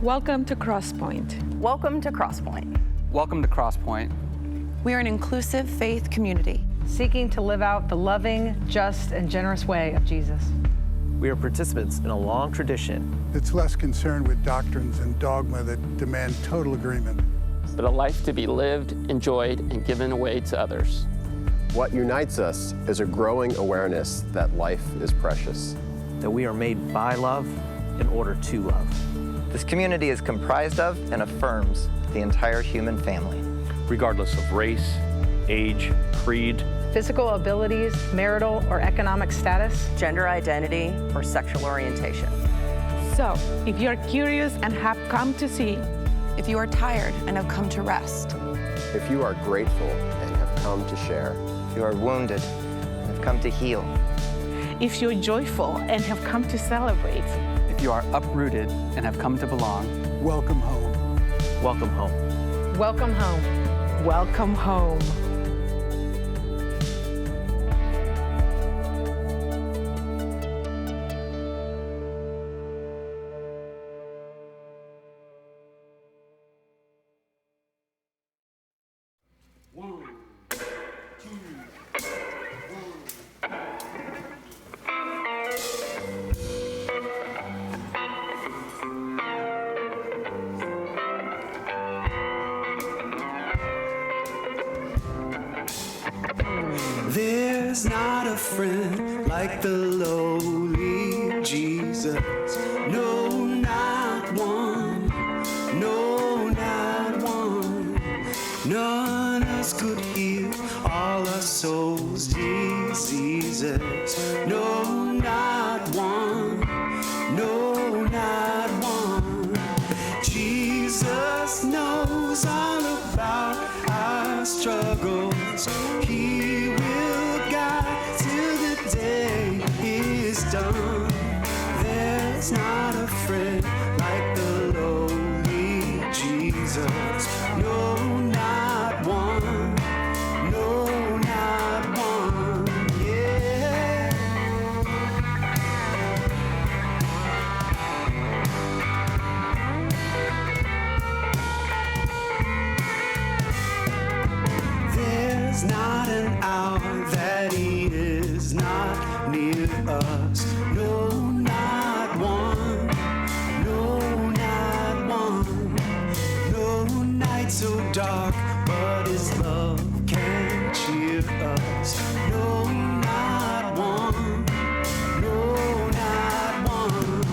Welcome to Crosspointe. Welcome to Crosspointe. Welcome to Crosspointe. We are an inclusive faith community seeking to live out the loving, just, and generous way of Jesus. We are participants in a long tradition that's less concerned with doctrines and dogma that demand total agreement, but a life to be lived, enjoyed, and given away to others. What unites us is a growing awareness that life is precious. That we are made by love in order to love. This community is comprised of and affirms the entire human family. Regardless of race, age, creed, physical abilities, marital or economic status, gender identity, or sexual orientation. So, if you're curious and have come to see, if you are tired and have come to rest, if you are grateful and have come to share, if you are wounded and have come to heal, if you're joyful and have come to celebrate, if you are uprooted and have come to belong, welcome home. Welcome home. Welcome home. Welcome home. There's not a friend like the lowly Jesus. No, not one. No, not one. None else could heal all our souls' diseases. No, not one. No, not one. Jesus knows all about our struggles. He will guide till the day is done. There's not a friend like the lowly Jesus. No, not one. No, not one. Yeah. There's not an hour that he is not near us. No, not one. No, not one. No night so dark, but his love can cheer us. No, not one. No, not one.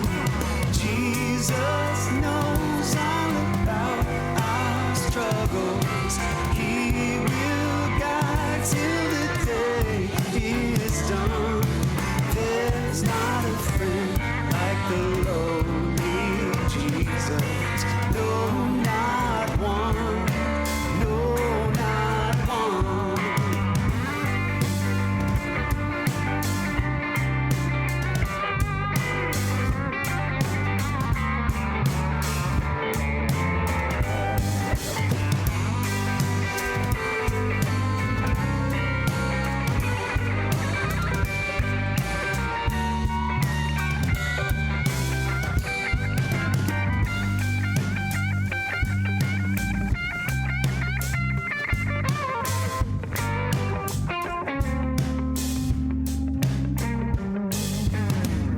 Jesus knows all about our struggles. He will guide till the day is done. There's not a friend like the lowly Jesus. No, not one. No, not one.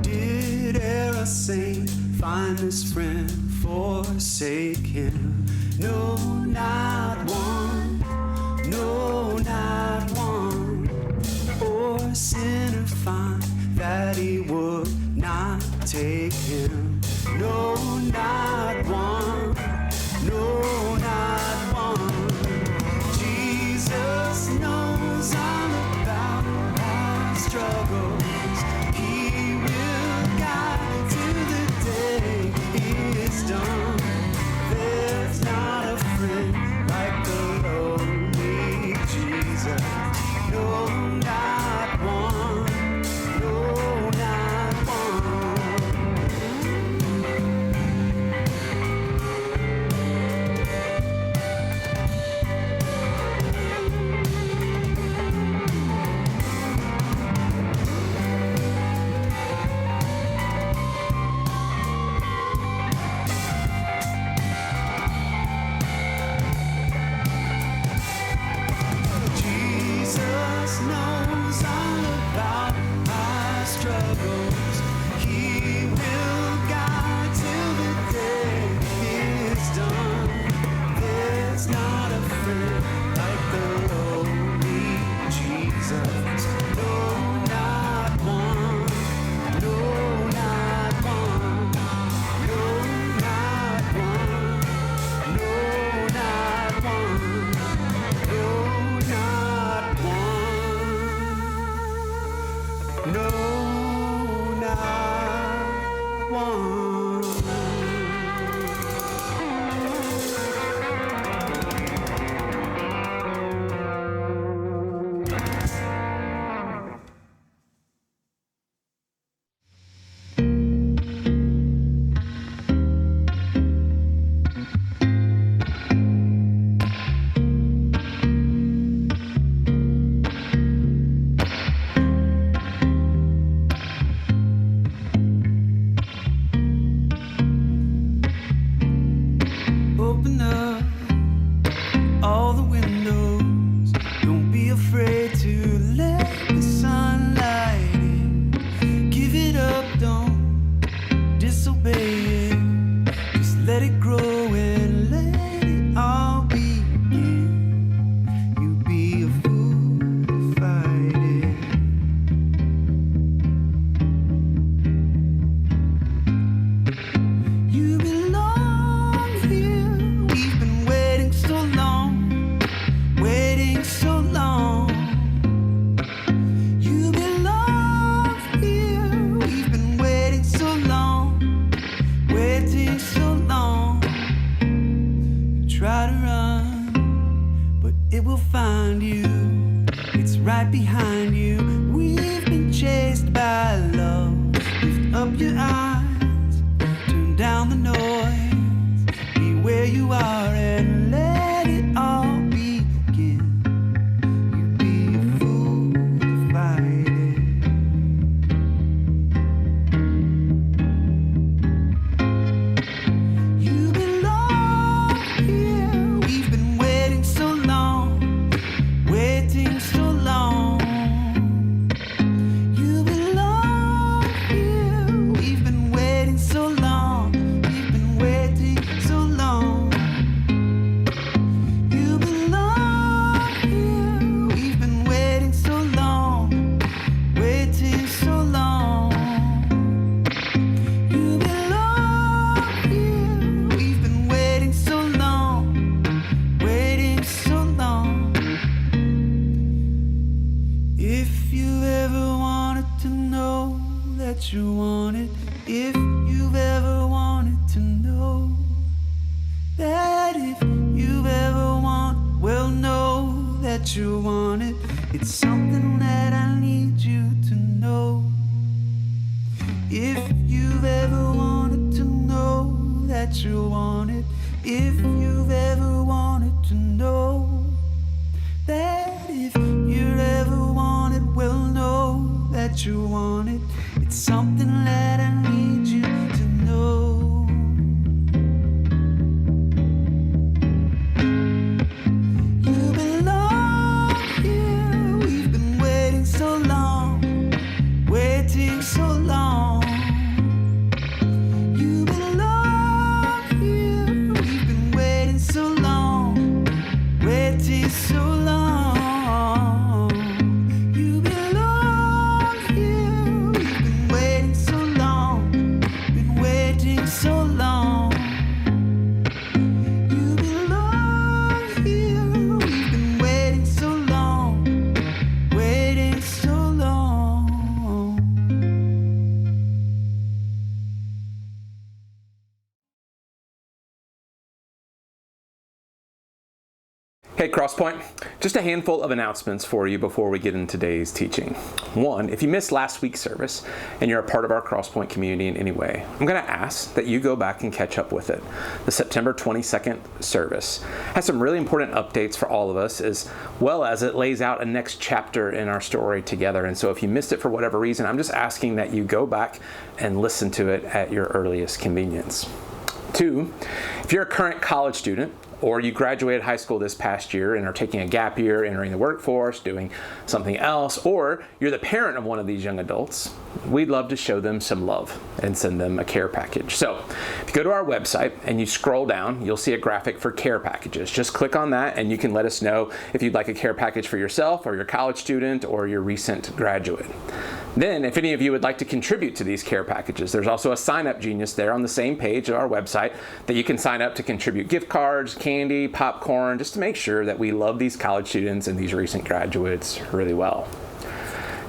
Did e'er a saint find this friend, forsake him? No, not one. No, not one. Or sinner find that he would not take him? No, not one. No, not one. Jesus knows all about our struggles. He will guide till the day is done. There's not a friend like the lowly Jesus. No, not one. No, not one. No, not one. No, not one. No, not one. No, not one. Open up all the windows. Don't be afraid to let the sunlight in. Give it up, don't disobey it. Just let it grow and let it all begin. You'd be a fool to fight it. You belong here. We've been waiting so long, waiting so long. You belong here. We've been waiting so long, waiting so long. You try to run, but it will find you. It's right behind you. We've been chased by love. Lift up your eyes, turn down the noise. Be where you are and let it all begin. You'd be a fool to fight it. You belong here. We've been waiting so long, waiting so long. You belong here. We've been waiting so long. We've been waiting so long. You belong here. We've been waiting so long, waiting so long. You belong here. We've been waiting so long, waiting so long. If you ever wanted to know that you wanted, if you've ever wanted to know that if you've ever want, well, know that you want it. It's something that I need you to know. If you've ever wanted to know that you want it, if you've ever wanted to know that if you ever wanted, well, know that you want it. It's something that I need you to know. You belong here. We've been waiting so long, waiting so long. You belong here. We've been waiting so long, waiting so long. You belong here. We've been waiting so long, been waiting so long. You belong here. We've been waiting so long, waiting so long. Hey Crosspointe, just a handful of announcements for you before we get into today's teaching. One, if you missed last week's service and you're a part of our Crosspointe community in any way, I'm going to ask that you go back and catch up with it. The September 22nd service has some really important updates for all of us, as well as it lays out a next chapter in our story together. And so if you missed it for whatever reason, I'm just asking that you go back and listen to it at your earliest convenience. Two, if you're a current college student or you graduated high school this past year and are taking a gap year, entering the workforce, doing something else, or you're the parent of one of these young adults, we'd love to show them some love and send them a care package. So if you go to our website and you scroll down, you'll see a graphic for care packages. Just click on that and you can let us know if you'd like a care package for yourself or your college student or your recent graduate. Then, if any of you would like to contribute to these care packages, there's also a sign-up genius there on the same page of our website that you can sign up to contribute gift cards, candy, popcorn, just to make sure that we love these college students and these recent graduates really well.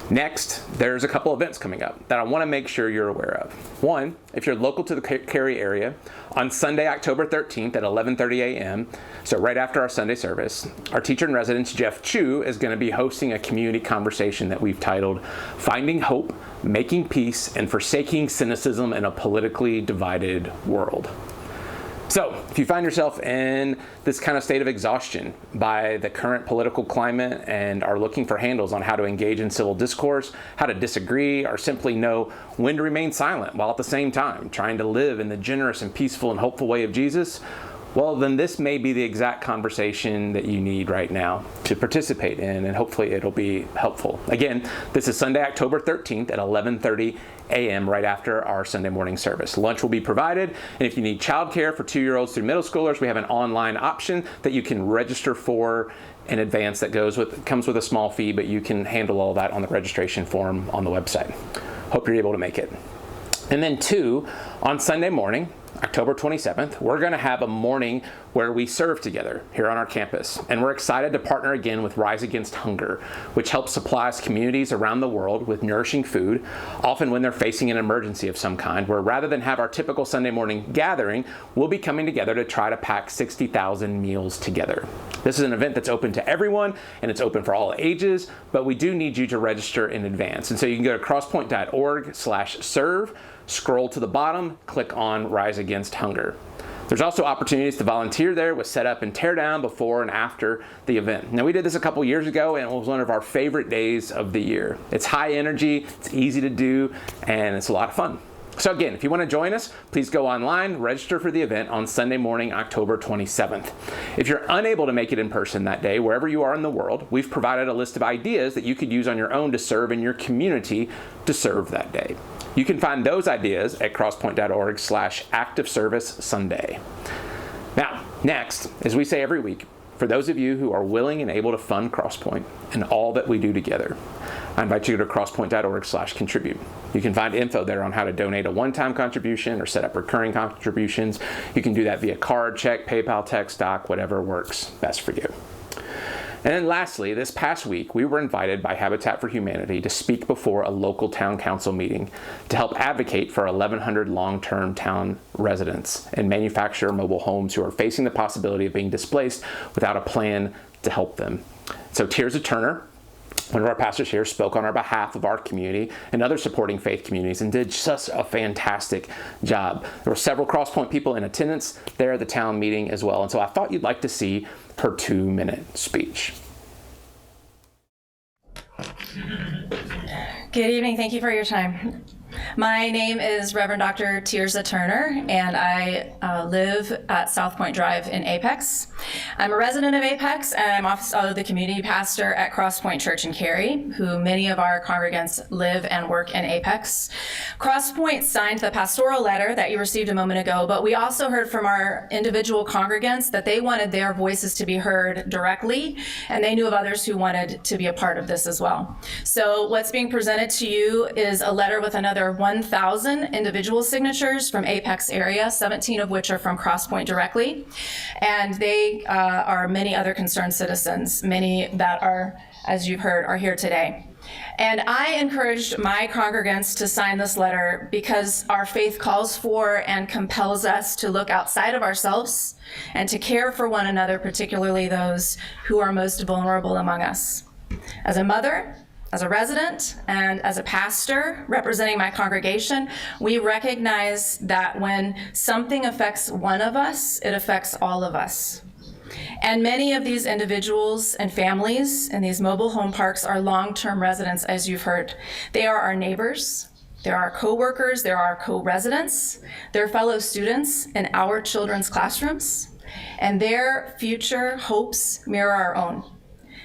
Next, there's a couple events coming up that I want to make sure you're aware of. One, if you're local to the Cary area, on Sunday, October 13th at 11:30 a.m., so right after our Sunday service, our teacher in residence, Jeff Chu, is going to be hosting a community conversation that we've titled Finding Hope, Making Peace, and Forsaking Cynicism in a Politically Divided World. So, if you find yourself in this kind of state of exhaustion by the current political climate and are looking for handles on how to engage in civil discourse, how to disagree, or simply know when to remain silent while at the same time trying to live in the generous and peaceful and hopeful way of Jesus, well, then this may be the exact conversation that you need right now to participate in, and hopefully it'll be helpful. Again, this is Sunday, October 13th at 11:30 a.m. right after our Sunday morning service. Lunch will be provided, and if you need childcare for 2-year-olds through middle schoolers, we have an online option that you can register for in advance that comes with a small fee, but you can handle all that on the registration form on the website. Hope you're able to make it. And then 2, on Sunday morning, October 27th, we're going to have a morning where we serve together here on our campus. And we're excited to partner again with Rise Against Hunger, which helps supply communities around the world with nourishing food, often when they're facing an emergency of some kind, where rather than have our typical Sunday morning gathering, we'll be coming together to try to pack 60,000 meals together. This is an event that's open to everyone, and it's open for all ages, but we do need you to register in advance. And so you can go to crosspoint.org/serve, scroll to the bottom, click on Rise Against Hunger. There's also opportunities to volunteer there with setup and tear down before and after the event. Now, we did this a couple years ago, and it was one of our favorite days of the year. It's high energy, it's easy to do, and it's a lot of fun. So again, if you want to join us, please go online, register for the event on Sunday morning, October 27th. If you're unable to make it in person that day, wherever you are in the world, we've provided a list of ideas that you could use on your own to serve in your community to serve that day. You can find those ideas at crosspoint.org/activeservicesunday. Now, next, as we say every week, for those of you who are willing and able to fund Crosspoint and all that we do together, I invite you to crosspoint.org/contribute. You can find info there on how to donate a one-time contribution or set up recurring contributions. You can do that via card, check, PayPal, text, stock, whatever works best for you. And then lastly, this past week, we were invited by Habitat for Humanity to speak before a local town council meeting to help advocate for 1,100 long-term town residents and manufacturer mobile homes who are facing the possibility of being displaced without a plan to help them. So Tirza Turner, one of our pastors here, spoke on our behalf of our community and other supporting faith communities and did just a fantastic job. There were several Crosspoint people in attendance there at the town meeting as well, and so I thought you'd like to see her 2-minute speech. Good evening. Thank you for your time. My name is Reverend Dr. Tirza Turner, and I live at South Point Drive in Apex. I'm a resident of Apex, and I'm also the community pastor at Crosspointe Church in Cary, who many of our congregants live and work in Apex. Crosspointe signed the pastoral letter that you received a moment ago, but we also heard from our individual congregants that they wanted their voices to be heard directly, and they knew of others who wanted to be a part of this as well. So what's being presented to you is a letter with another 1,000 individual signatures from Apex area, 17 of which are from Crosspointe directly. And they are many other concerned citizens, many that are, as you've heard, are here today. And I encouraged my congregants to sign this letter because our faith calls for and compels us to look outside of ourselves and to care for one another, particularly those who are most vulnerable among us. As a mother, as a resident, and as a pastor representing my congregation, we recognize that when something affects one of us, it affects all of us. And many of these individuals and families in these mobile home parks are long-term residents, as you've heard. They are our neighbors, they're our co-workers, they're our co-residents, they're fellow students in our children's classrooms. and their future hopes mirror our own.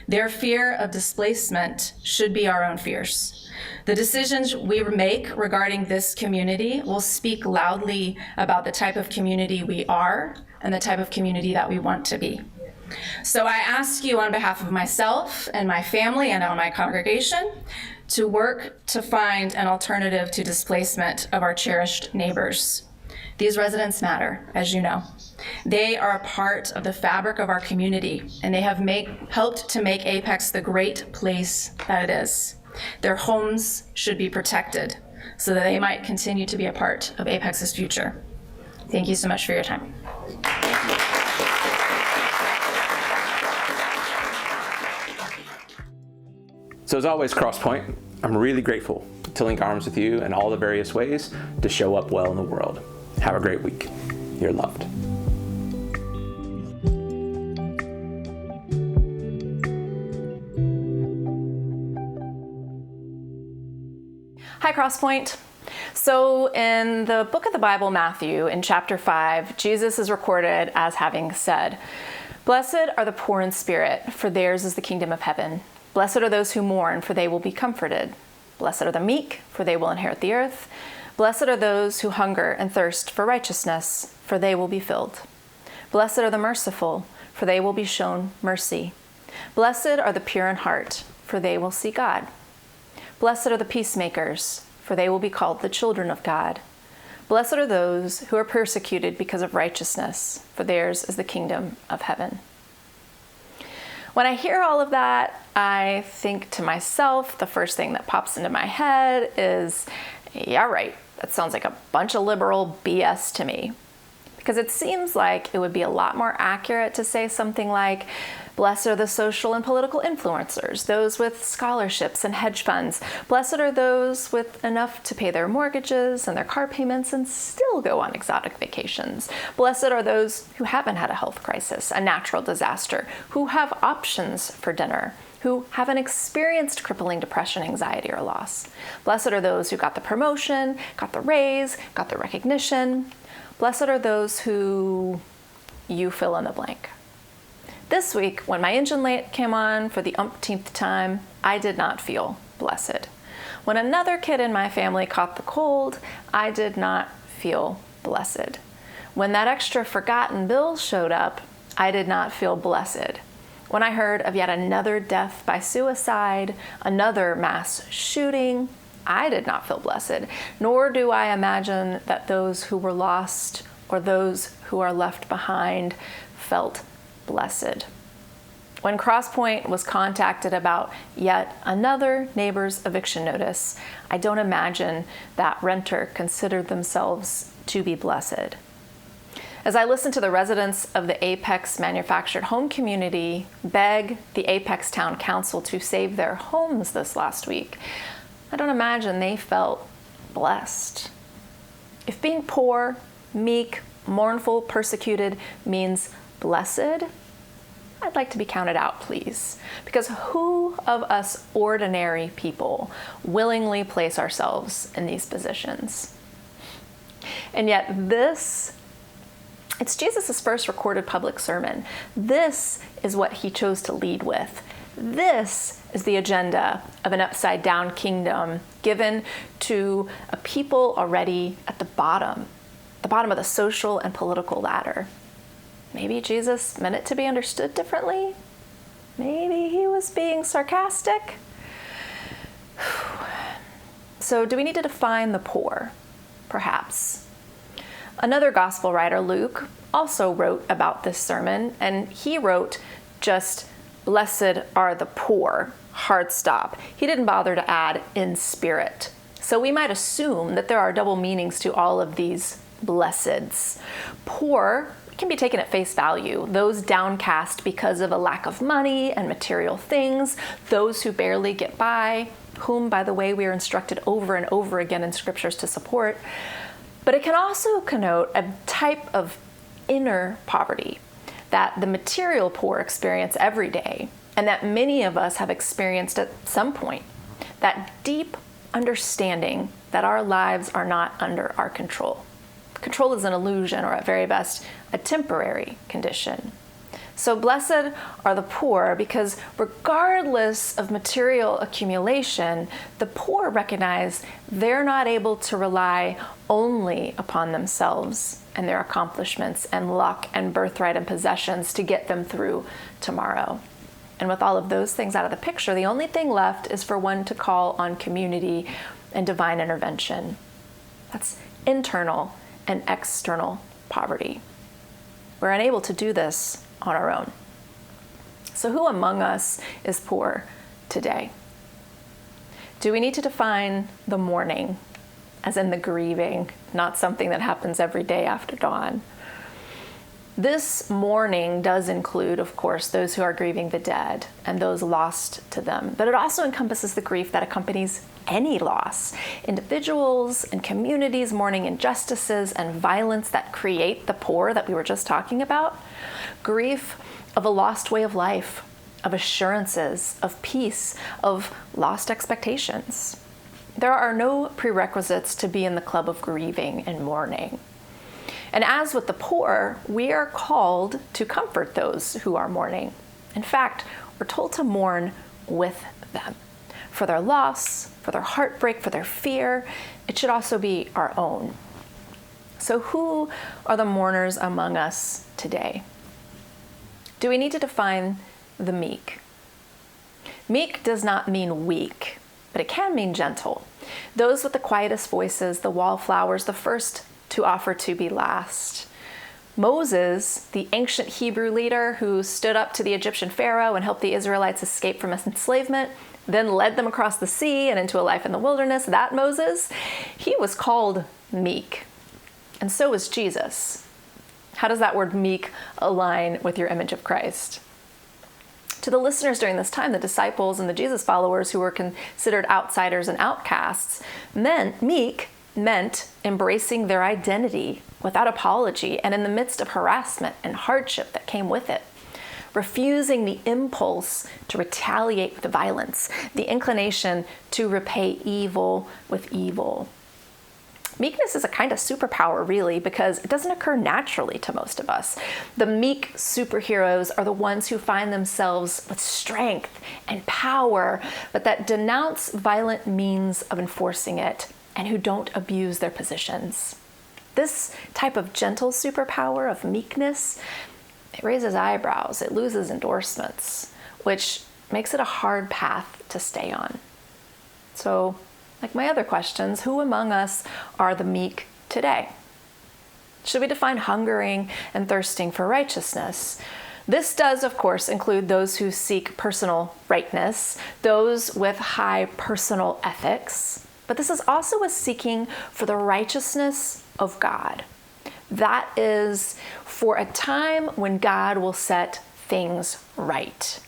Their fear of displacement should be our own fears. The decisions we make regarding this community will speak loudly about the type of community we are and the type of community that we want to be. So I ask you on behalf of myself and my family and on my congregation to work to find an alternative to displacement of our cherished neighbors. These residents matter, as you know. They are a part of the fabric of our community, and they have helped to make Apex the great place that it is. Their homes should be protected so that they might continue to be a part of Apex's future. Thank you so much for your time. So as always, Crosspointe, I'm really grateful to link arms with you in all the various ways to show up well in the world. Have a great week. You're loved. Hi, Crosspointe. So in the book of the Bible, Matthew, in chapter 5, Jesus is recorded as having said, "Blessed are the poor in spirit, for theirs is the kingdom of heaven. Blessed are those who mourn, for they will be comforted. Blessed are the meek, for they will inherit the earth. Blessed are those who hunger and thirst for righteousness, for they will be filled. Blessed are the merciful, for they will be shown mercy. Blessed are the pure in heart, for they will see God. Blessed are the peacemakers, for they will be called the children of God. Blessed are those who are persecuted because of righteousness, for theirs is the kingdom of heaven." When I hear all of that, I think to myself, the first thing that pops into my head is, yeah, right, that sounds like a bunch of liberal BS to me. Because it seems like it would be a lot more accurate to say something like, blessed are the social and political influencers, those with scholarships and hedge funds. Blessed are those with enough to pay their mortgages and their car payments and still go on exotic vacations. Blessed are those who haven't had a health crisis, a natural disaster, who have options for dinner, who haven't experienced crippling depression, anxiety, or loss. Blessed are those who got the promotion, got the raise, got the recognition. Blessed are those who you fill in the blank. This week, when my engine light came on for the umpteenth time, I did not feel blessed. When another kid in my family caught the cold, I did not feel blessed. When that extra forgotten bill showed up, I did not feel blessed. When I heard of yet another death by suicide, another mass shooting, I did not feel blessed, nor do I imagine that those who were lost or those who are left behind felt blessed. When Crosspointe was contacted about yet another neighbor's eviction notice, I don't imagine that renter considered themselves to be blessed. As I listened to the residents of the Apex manufactured home community beg the Apex Town Council to save their homes this last week, I don't imagine they felt blessed. If being poor, meek, mournful, persecuted means blessed, I'd like to be counted out, please. Because who of us ordinary people willingly place ourselves in these positions? And yet it's Jesus' first recorded public sermon. This is what he chose to lead with. This is the agenda of an upside-down kingdom given to a people already at the bottom of the social and political ladder. Maybe Jesus meant it to be understood differently. Maybe he was being sarcastic. So do we need to define the poor? Perhaps. Another gospel writer, Luke, also wrote about this sermon, and he wrote just, "Blessed are the poor," hard stop. He didn't bother to add "in spirit." So we might assume that there are double meanings to all of these blesseds. Poor can be taken at face value. Those downcast because of a lack of money and material things, those who barely get by, whom, by the way, we are instructed over and over again in scriptures to support. But it can also connote a type of inner poverty that the material poor experience every day, and that many of us have experienced at some point. That deep understanding that our lives are not under our control. Control is an illusion, or at very best, a temporary condition. So blessed are the poor, because regardless of material accumulation, the poor recognize they're not able to rely only upon themselves and their accomplishments and luck and birthright and possessions to get them through tomorrow. And with all of those things out of the picture, the only thing left is for one to call on community and divine intervention. That's internal and external poverty. We're unable to do this on our own. So who among us is poor today? Do we need to define the mourning, as in the grieving, not something that happens every day after dawn? This mourning does include, of course, those who are grieving the dead and those lost to them, but it also encompasses the grief that accompanies any loss. Individuals and communities mourning injustices and violence that create the poor that we were just talking about. Grief of a lost way of life, of assurances, of peace, of lost expectations. There are no prerequisites to be in the club of grieving and mourning. And as with the poor, we are called to comfort those who are mourning. In fact, we're told to mourn with them. For their loss, for their heartbreak, for their fear, it should also be our own. So who are the mourners among us today? Do we need to define the meek? Meek does not mean weak, but it can mean gentle. Those with the quietest voices, the wallflowers, the first to offer to be last. Moses, the ancient Hebrew leader who stood up to the Egyptian Pharaoh and helped the Israelites escape from enslavement, then led them across the sea and into a life in the wilderness, that Moses, he was called meek. And so was Jesus. How does that word meek align with your image of Christ? To the listeners during this time, the disciples and the Jesus followers who were considered outsiders and outcasts, meek meant embracing their identity without apology and in the midst of harassment and hardship that came with it. Refusing the impulse to retaliate with violence, the inclination to repay evil with evil. Meekness is a kind of superpower, really, because it doesn't occur naturally to most of us. The meek superheroes are the ones who find themselves with strength and power, but that denounce violent means of enforcing it and who don't abuse their positions. This type of gentle superpower of meekness, it raises eyebrows, it loses endorsements, which makes it a hard path to stay on. So, like my other questions, who among us are the meek today? Should we define hungering and thirsting for righteousness? This does, of course, include those who seek personal rightness, those with high personal ethics, but this is also a seeking for the righteousness of God. That is for a time when God will set things right.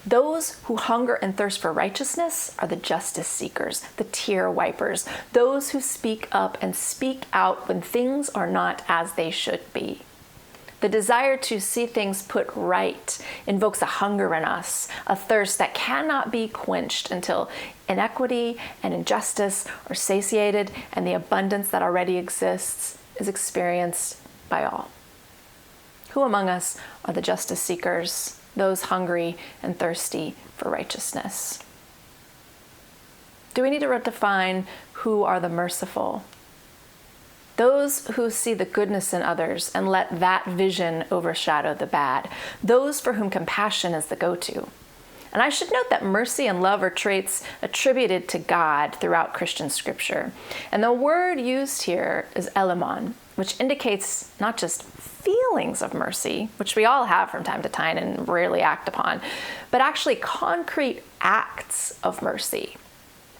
Those who hunger and thirst for righteousness are the justice seekers, the tear wipers, those who speak up and speak out when things are not as they should be. The desire to see things put right invokes a hunger in us, a thirst that cannot be quenched until inequity and injustice are satiated and the abundance that already exists is experienced by all. Who among us are the justice seekers, those hungry and thirsty for righteousness? Do we need to redefine who are the merciful? Those who see the goodness in others and let that vision overshadow the bad. Those for whom compassion is the go-to. And I should note that mercy and love are traits attributed to God throughout Christian scripture. And the word used here is elimon, which indicates not just feelings of mercy, which we all have from time to time and rarely act upon, but actually concrete acts of mercy.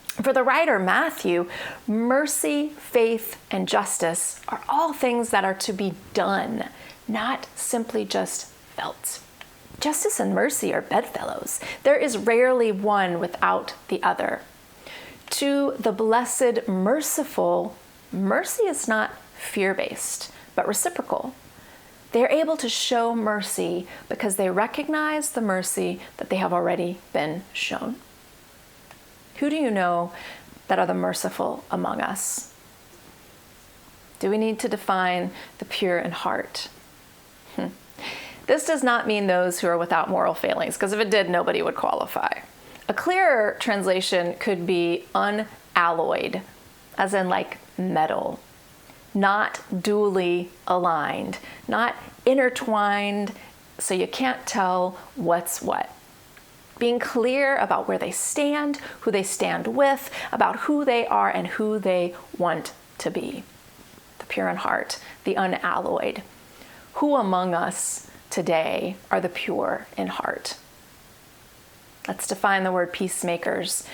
For the writer Matthew, mercy, faith, and justice are all things that are to be done, not simply just felt. Justice and mercy are bedfellows. There is rarely one without the other. To the blessed merciful, mercy is not fear-based, but reciprocal. They are able to show mercy because they recognize the mercy that they have already been shown. Who do you know that are the merciful among us? Do we need to define the pure in heart? This does not mean those who are without moral failings, because if it did, nobody would qualify. A clearer translation could be unalloyed, as in like metal, not duly aligned, not intertwined so you can't tell what's what. Being clear about where they stand, who they stand with, about who they are and who they want to be. The pure in heart, the unalloyed. Who among us today are the pure in heart? Let's define the word peacemakers.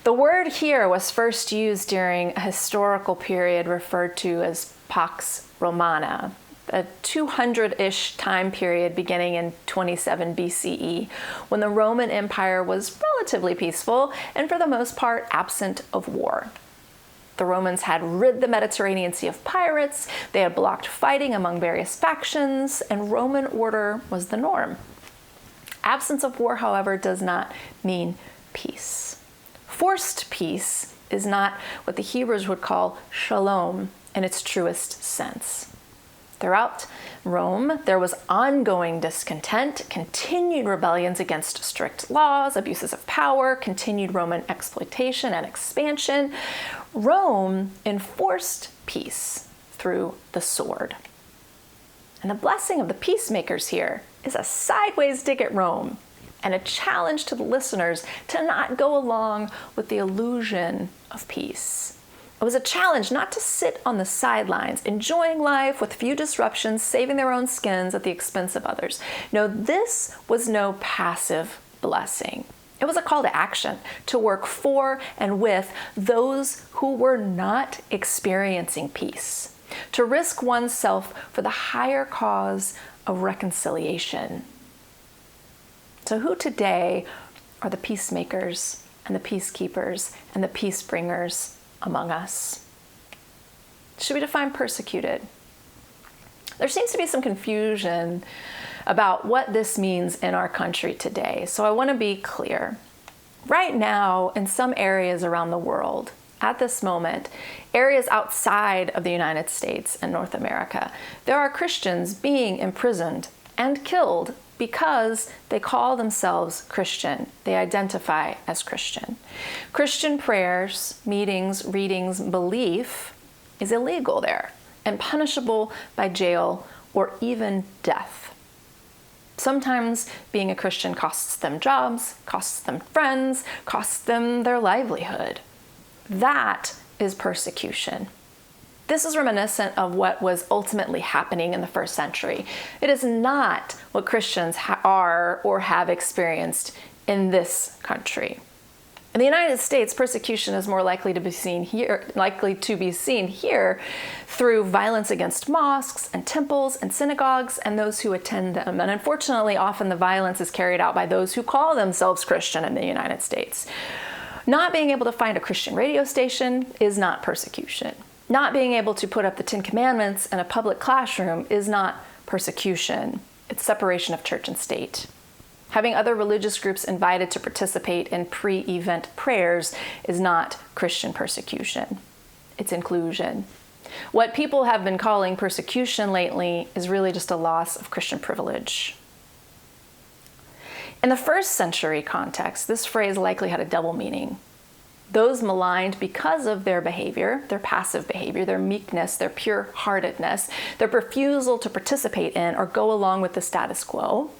The word here was first used during a historical period referred to as Pax Romana, a 200-ish time period beginning in 27 BCE, when the Roman Empire was relatively peaceful and for the most part absent of war. The Romans had rid the Mediterranean Sea of pirates, they had blocked fighting among various factions, and Roman order was the norm. Absence of war, however, does not mean peace. Forced peace is not what the Hebrews would call shalom in its truest sense. Throughout Rome, there was ongoing discontent, continued rebellions against strict laws, abuses of power, continued Roman exploitation and expansion. Rome enforced peace through the sword. And the blessing of the peacemakers here is a sideways dig at Rome and a challenge to the listeners to not go along with the illusion of peace. It was a challenge not to sit on the sidelines, enjoying life with few disruptions, saving their own skins at the expense of others. No, this was no passive blessing. It was a call to action, to work for and with those who were not experiencing peace, to risk oneself for the higher cause of reconciliation. So who today are the peacemakers and the peacekeepers and the peace bringers among us? Should we define persecuted? There seems to be some confusion about what this means in our country today. So I want to be clear. Right now, in some areas around the world, at this moment, areas outside of the United States and North America, there are Christians being imprisoned and killed because they call themselves Christian. They identify as Christian. Christian prayers, meetings, readings, belief is illegal there and punishable by jail or even death. Sometimes being a Christian costs them jobs, costs them friends, costs them their livelihood. That is persecution. This is reminiscent of what was ultimately happening in the first century. It is not what Christians are or have experienced in this country. In the United States, persecution is more likely to be seen here through violence against mosques and temples and synagogues and those who attend them. And unfortunately, often the violence is carried out by those who call themselves Christian in the United States. Not being able to find a Christian radio station is not persecution. Not being able to put up the 10 Commandments in a public classroom is not persecution. It's separation of church and state. Having other religious groups invited to participate in pre-event prayers is not Christian persecution. It's inclusion. What people have been calling persecution lately is really just a loss of Christian privilege. In the first century context, this phrase likely had a double meaning. Those maligned because of their behavior, their passive behavior, their meekness, their pure-heartedness, their refusal to participate in or go along with the status quo,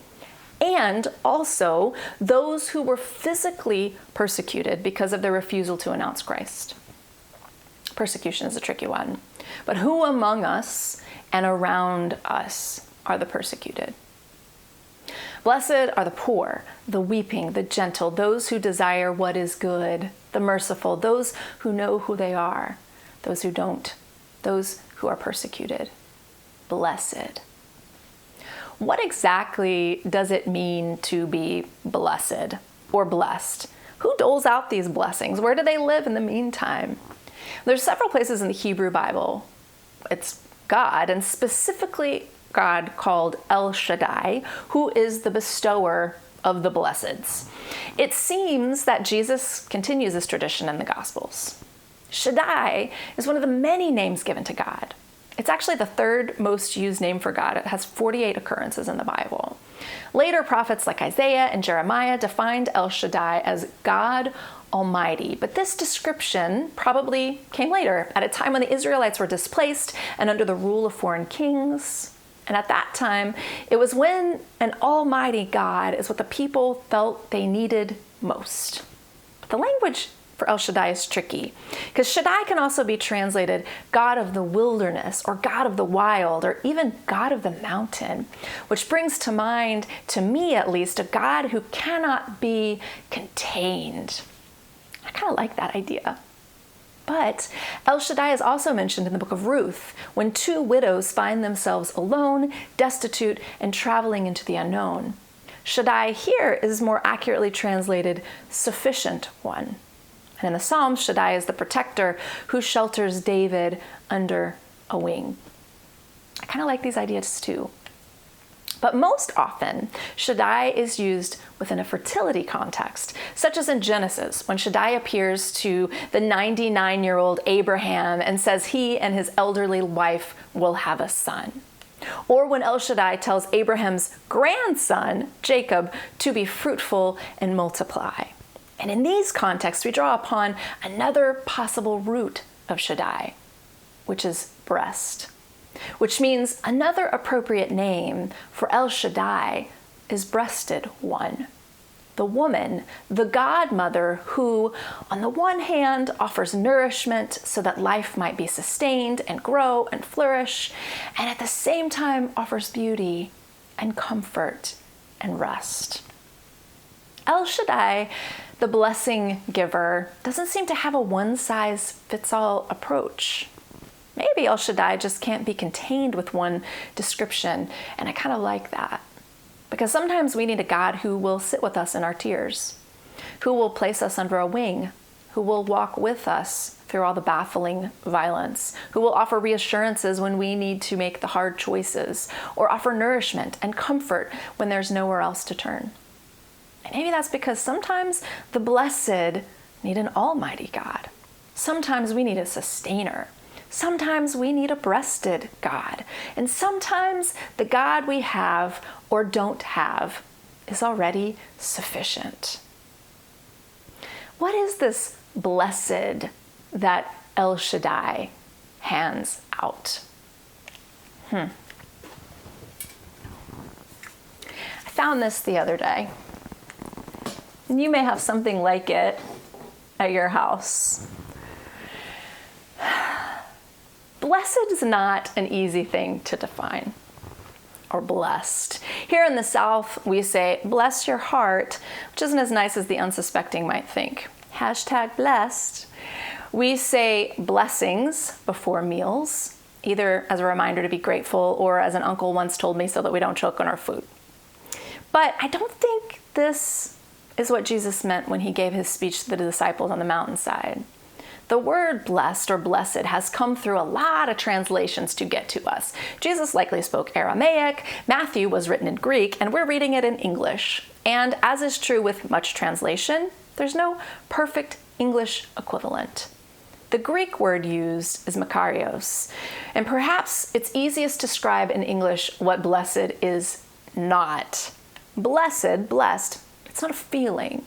and also those who were physically persecuted because of their refusal to announce Christ. Persecution is a tricky one. But who among us and around us are the persecuted? Blessed are the poor, the weeping, the gentle, those who desire what is good, the merciful, those who know who they are, those who don't, those who are persecuted. Blessed. What exactly does it mean to be blessed or blessed? Who doles out these blessings? Where do they live in the meantime? There's several places in the Hebrew Bible. It's God, and specifically God called El Shaddai, who is the bestower of the blesseds. It seems that Jesus continues this tradition in the Gospels. Shaddai is one of the many names given to God. It's actually the third most used name for God. It has 48 occurrences in the Bible. Later prophets like Isaiah and Jeremiah defined El Shaddai as God Almighty, but this description probably came later, at a time when the Israelites were displaced and under the rule of foreign kings. And at that time, it was when an almighty God is what the people felt they needed most. But the language for El Shaddai is tricky, because Shaddai can also be translated God of the wilderness, or God of the wild, or even God of the mountain, which brings to mind, to me at least, a God who cannot be contained. I kind of like that idea. But El Shaddai is also mentioned in the book of Ruth, when two widows find themselves alone, destitute, and traveling into the unknown. Shaddai here is more accurately translated sufficient one. And in the Psalms, Shaddai is the protector who shelters David under a wing. I kind of like these ideas too. But most often, Shaddai is used within a fertility context, such as in Genesis, when Shaddai appears to the 99-year-old Abraham and says he and his elderly wife will have a son. Or when El Shaddai tells Abraham's grandson, Jacob, to be fruitful and multiply. And in these contexts, we draw upon another possible root of Shaddai, which is breast, which means another appropriate name for El Shaddai is breasted one, the woman, the godmother who, on the one hand, offers nourishment so that life might be sustained and grow and flourish, and at the same time offers beauty and comfort and rest. El Shaddai, the blessing giver, doesn't seem to have a one-size-fits-all approach. Maybe El Shaddai just can't be contained with one description, and I kind of like that. Because sometimes we need a God who will sit with us in our tears, who will place us under a wing, who will walk with us through all the baffling violence, who will offer reassurances when we need to make the hard choices, or offer nourishment and comfort when there's nowhere else to turn. And maybe that's because sometimes the blessed need an almighty God. Sometimes we need a sustainer. Sometimes we need a breasted God. And sometimes the God we have or don't have is already sufficient. What is this blessed that El Shaddai hands out? I found this the other day. And you may have something like it at your house. Blessed is not an easy thing to define, or blessed. Here in the South, we say, bless your heart, which isn't as nice as the unsuspecting might think. #blessed. We say blessings before meals, either as a reminder to be grateful or as an uncle once told me so that we don't choke on our food. But I don't think this is what Jesus meant when he gave his speech to the disciples on the mountainside. The word blessed or blessed has come through a lot of translations to get to us. Jesus likely spoke Aramaic, Matthew was written in Greek, and we're reading it in English. And as is true with much translation, there's no perfect English equivalent. The Greek word used is makarios, and perhaps it's easiest to describe in English what blessed is not. Blessed, blessed, it's not a feeling.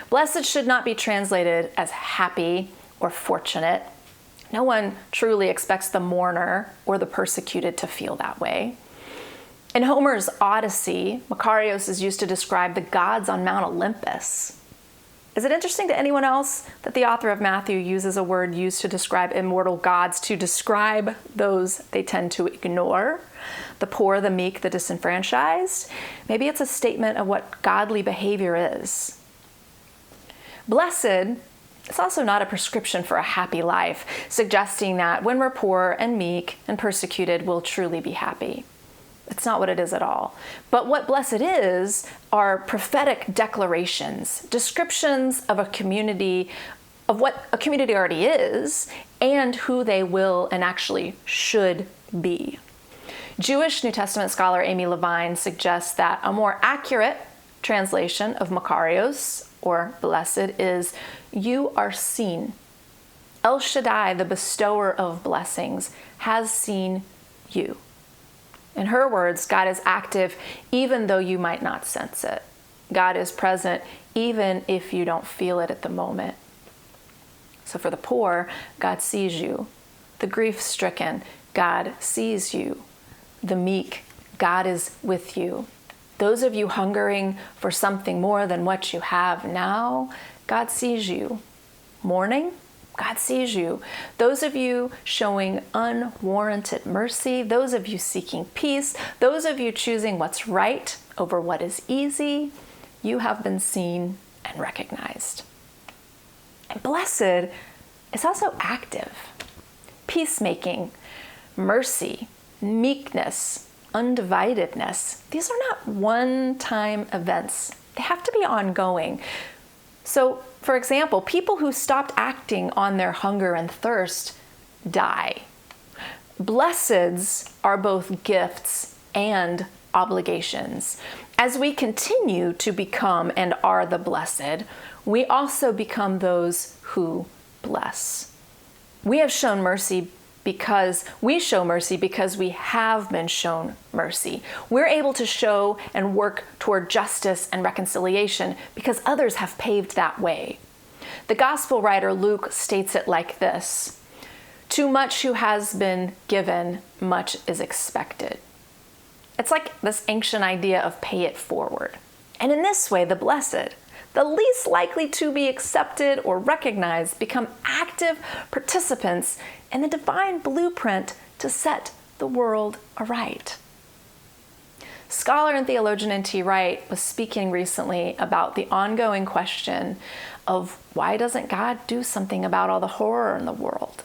Blessed should not be translated as happy or fortunate. No one truly expects the mourner or the persecuted to feel that way. In Homer's Odyssey, Makarios is used to describe the gods on Mount Olympus. Is it interesting to anyone else that the author of Matthew uses a word used to describe immortal gods to describe those they tend to ignore? The poor, the meek, the disenfranchised? Maybe it's a statement of what godly behavior is. Blessed is also not a prescription for a happy life, suggesting that when we're poor and meek and persecuted, we'll truly be happy. It's not what it is at all. But what blessed is are prophetic declarations, descriptions of a community, of what a community already is, and who they will and actually should be. Jewish New Testament scholar Amy Levine suggests that a more accurate translation of Makarios, or blessed, is you are seen. El Shaddai, the bestower of blessings, has seen you. In her words, God is active even though you might not sense it. God is present even if you don't feel it at the moment. So for the poor, God sees you. The grief-stricken, God sees you. The meek, God is with you. Those of you hungering for something more than what you have now, God sees you. Mourning, God sees you. Those of you showing unwarranted mercy, those of you seeking peace, those of you choosing what's right over what is easy, you have been seen and recognized. And blessed is also active. Peacemaking, mercy, meekness, undividedness. These are not one-time events. They have to be ongoing. So, for example, people who stopped acting on their hunger and thirst die. Blesseds are both gifts and obligations. As we continue to become and are the blessed, we also become those who bless. We have shown mercy because we show mercy because we have been shown mercy. We're able to show and work toward justice and reconciliation because others have paved that way. The gospel writer Luke states it like this: "To much who has been given, much is expected." It's like this ancient idea of pay it forward. And in this way, the blessed, the least likely to be accepted or recognized, become active participants in the divine blueprint to set the world aright. Scholar and theologian N.T. Wright was speaking recently about the ongoing question of why doesn't God do something about all the horror in the world?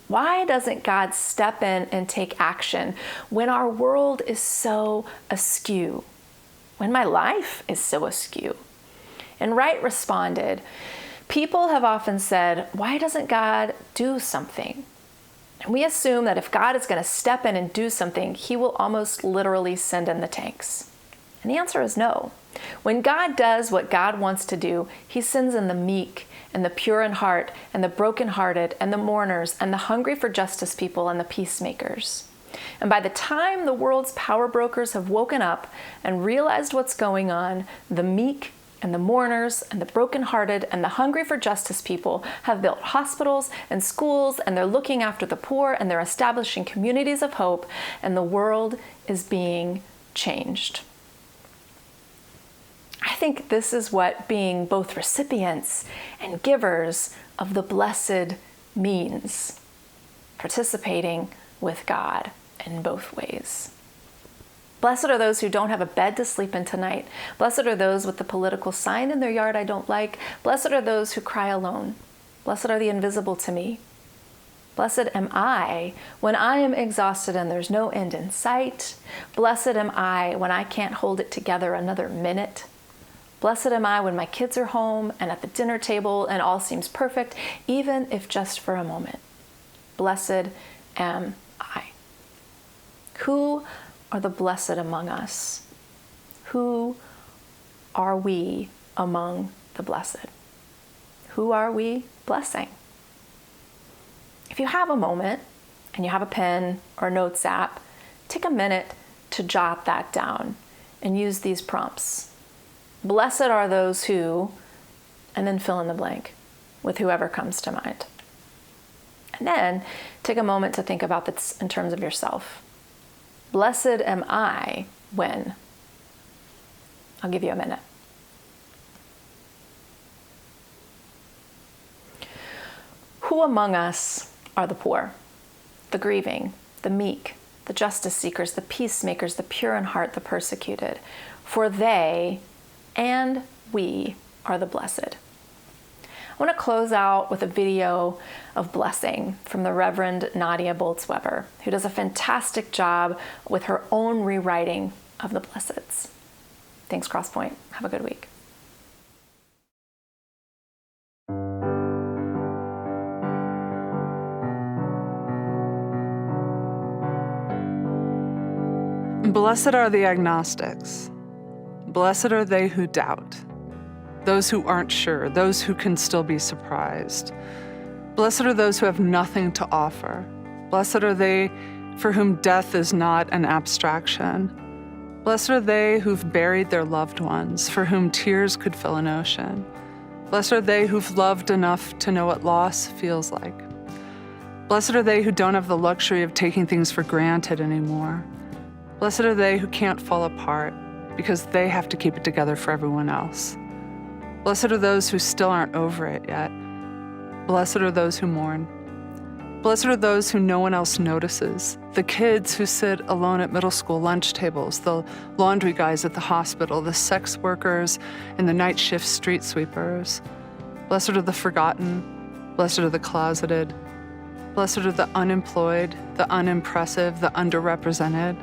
Why doesn't God step in and take action when our world is so askew? When my life is so askew? And Wright responded, "People have often said, why doesn't God do something? And we assume that if God is going to step in and do something, he will almost literally send in the tanks. And the answer is no. When God does what God wants to do, he sends in the meek and the pure in heart and the brokenhearted and the mourners and the hungry for justice people and the peacemakers. And by the time the world's power brokers have woken up and realized what's going on, the meek and the mourners and the brokenhearted and the hungry for justice people have built hospitals and schools, and they're looking after the poor, and they're establishing communities of hope, and the world is being changed." I think this is what being both recipients and givers of the blessed means, participating with God in both ways. Blessed are those who don't have a bed to sleep in tonight. Blessed are those with the political sign in their yard I don't like. Blessed are those who cry alone. Blessed are the invisible to me. Blessed am I when I am exhausted and there's no end in sight. Blessed am I when I can't hold it together another minute. Blessed am I when my kids are home and at the dinner table and all seems perfect, even if just for a moment. Blessed am I. Who are the blessed among us? Who are we among the blessed? Who are we blessing? If you have a moment and you have a pen or a notes app, take a minute to jot that down and use these prompts. Blessed are those who, and then fill in the blank with whoever comes to mind. And then take a moment to think about this in terms of yourself. Blessed am I when? I'll give you a minute. Who among us are the poor, the grieving, the meek, the justice seekers, the peacemakers, the pure in heart, the persecuted? For they and we are the blessed. I want to close out with a video of blessing from the Reverend Nadia Boltz-Weber, who does a fantastic job with her own rewriting of the blesseds. Thanks, Crosspointe. Have a good week. Blessed are the agnostics. Blessed are they who doubt, those who aren't sure, those who can still be surprised. Blessed are those who have nothing to offer. Blessed are they for whom death is not an abstraction. Blessed are they who've buried their loved ones, for whom tears could fill an ocean. Blessed are they who've loved enough to know what loss feels like. Blessed are they who don't have the luxury of taking things for granted anymore. Blessed are they who can't fall apart because they have to keep it together for everyone else. Blessed are those who still aren't over it yet. Blessed are those who mourn. Blessed are those who no one else notices, the kids who sit alone at middle school lunch tables, the laundry guys at the hospital, the sex workers and the night shift street sweepers. Blessed are the forgotten. Blessed are the closeted. Blessed are the unemployed, the unimpressive, the underrepresented.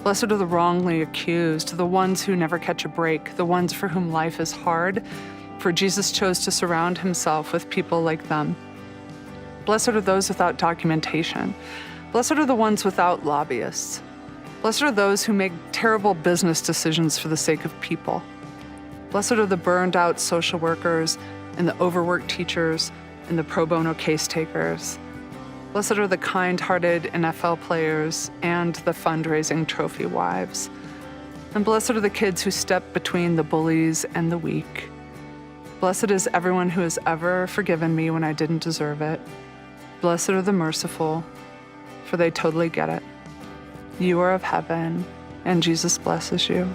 Blessed are the wrongly accused, the ones who never catch a break, the ones for whom life is hard, for Jesus chose to surround himself with people like them. Blessed are those without documentation. Blessed are the ones without lobbyists. Blessed are those who make terrible business decisions for the sake of people. Blessed are the burned out social workers and the overworked teachers and the pro bono case takers. Blessed are the kind-hearted NFL players and the fundraising trophy wives. And blessed are the kids who step between the bullies and the weak. Blessed is everyone who has ever forgiven me when I didn't deserve it. Blessed are the merciful, for they totally get it. You are of heaven, and Jesus blesses you.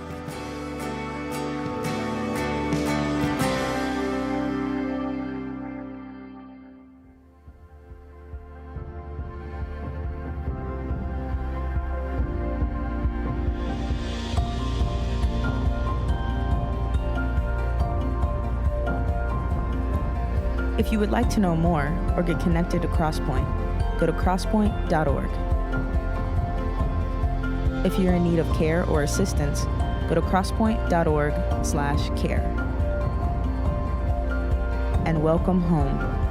If you would like to know more or get connected to Crosspointe, go to crosspointenc.org. If you're in need of care or assistance, go to crosspointe.org/care. And welcome home.